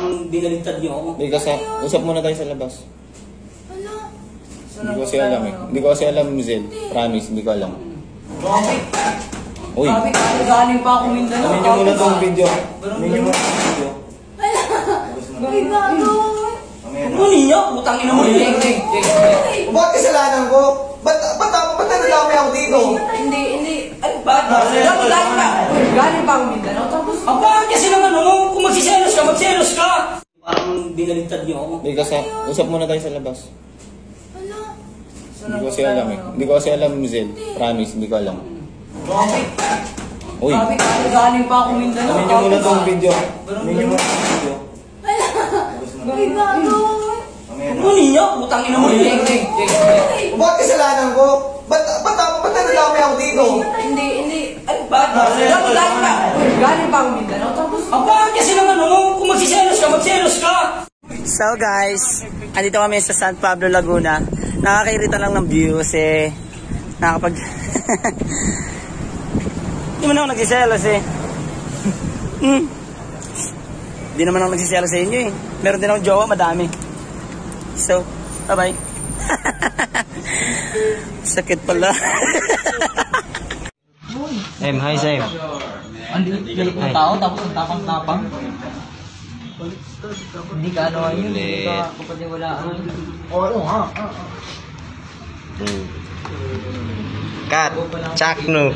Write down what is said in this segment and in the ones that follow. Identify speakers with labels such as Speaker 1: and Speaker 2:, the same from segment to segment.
Speaker 1: Parang binaligtad niyo ako.
Speaker 2: Hindi kasi, usap muna tayo sa labas.
Speaker 3: Wala.
Speaker 2: Hindi ko kasi alam eh. Hindi ko kasi alam, Zel. Promise, hindi ko alam.
Speaker 1: Bakit?
Speaker 2: Uy,
Speaker 1: Bakit? Galing pa ako Mindanao.
Speaker 2: amin nyo muna itong video. Amin nyo muna itong video.
Speaker 3: Ay, gago.
Speaker 1: Kunin niyo, putang ina mo.
Speaker 4: Bakit kasalanan ko? Ba't nadami ako dito?
Speaker 1: Hindi. Ay, bakit? Galing pa ako Mindanao. Tapos, bakit kasi naman ano? Kung magsiselos ka. Parang binaligtad niyo ako.
Speaker 2: Hindi kasi, usap muna tayo sa labas.
Speaker 3: Wala.
Speaker 2: Hindi ko kasi alam eh. Hindi ko kasi alam, Zel. Promise, hindi ko alam.
Speaker 1: Bakit?
Speaker 2: Uy,
Speaker 1: Bakit? Galing pa ako Mindanao.
Speaker 2: amin nyo muna itong video. Amin nyo muna itong video.
Speaker 3: Ay, gago.
Speaker 1: Kunin niyo, putang ina mo.
Speaker 4: Bakit kasalanan ko? Ba't nadami ako dito?
Speaker 1: Hindi. Ay, bakit? Galing pa ako Mindanao. Tapos, bakit kasi naman ano? Kung magsiselos ka. So guys, andito kami sa San Pablo, Laguna. Nakakairita lang ng view kasi nakakapag... Hindi man ako nagsiselos eh. Hindi naman ako nagsiselos sa inyo eh. Meron din akong jowa, madami. So, bye-bye. Sakit pala.
Speaker 2: Hi Sam.
Speaker 1: Galit ng tao, tapos ang tapang-tapang. Hindi ka ano yun, hindi ka kapatiwalaan.
Speaker 4: Oo nga.
Speaker 2: Kat, Chakno.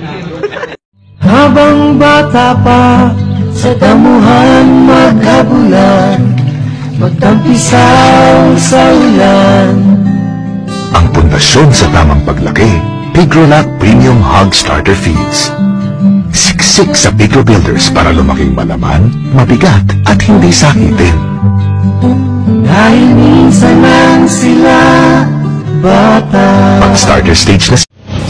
Speaker 5: Habang bata pa, sa damuhan maghabulan, magtampisaw sa ulan.
Speaker 6: Ang pundasyon sa tamang paglaki, Pigrolac Premium Hog Starter Feeds. Siksik sa Pigro Builders para lumaking malaman, mabigat at hindi sakitin.
Speaker 5: Dahil minsan lang sila bata.
Speaker 6: Pag starter stage na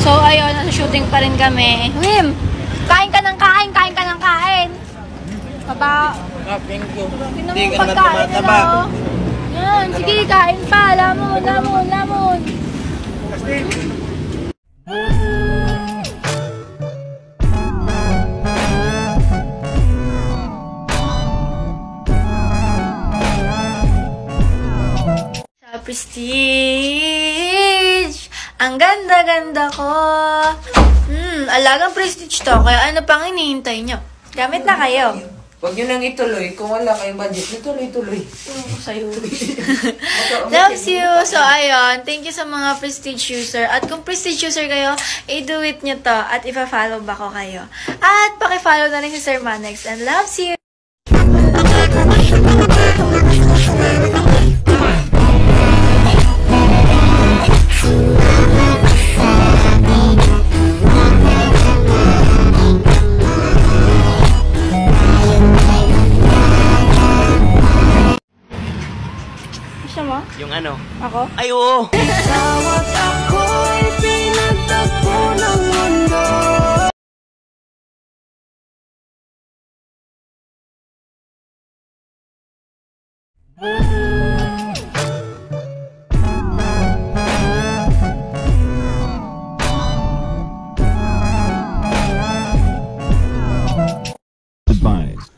Speaker 3: So, ayun, nasa shooting pa rin kami. Wim, kain ka ng kain. Baba.
Speaker 1: Thank you.
Speaker 3: Hindi ka naman tumataba. Yan, sige, kain pa. Lamon. Sa Prestige, ang ganda-ganda ko. Alagang Prestige to, kaya ano pang hinihintay nyo? Gamit na kayo.
Speaker 1: Huwag nyo nang ituloy. Kung wala kayong budget, ituloy.
Speaker 3: Sa'yo. Loves you. So, ayun. Thank you sa mga Prestige user. At kung Prestige user kayo, i-do it nyo to. At ipa-follow ba ko kayo. At paki-follow na rin si Sir Manex. And loves you.
Speaker 1: Yung ano?
Speaker 3: Ako?
Speaker 1: Ay, oo!
Speaker 5: Tawag ako'y pinagtagpo ng mundo.
Speaker 6: advised.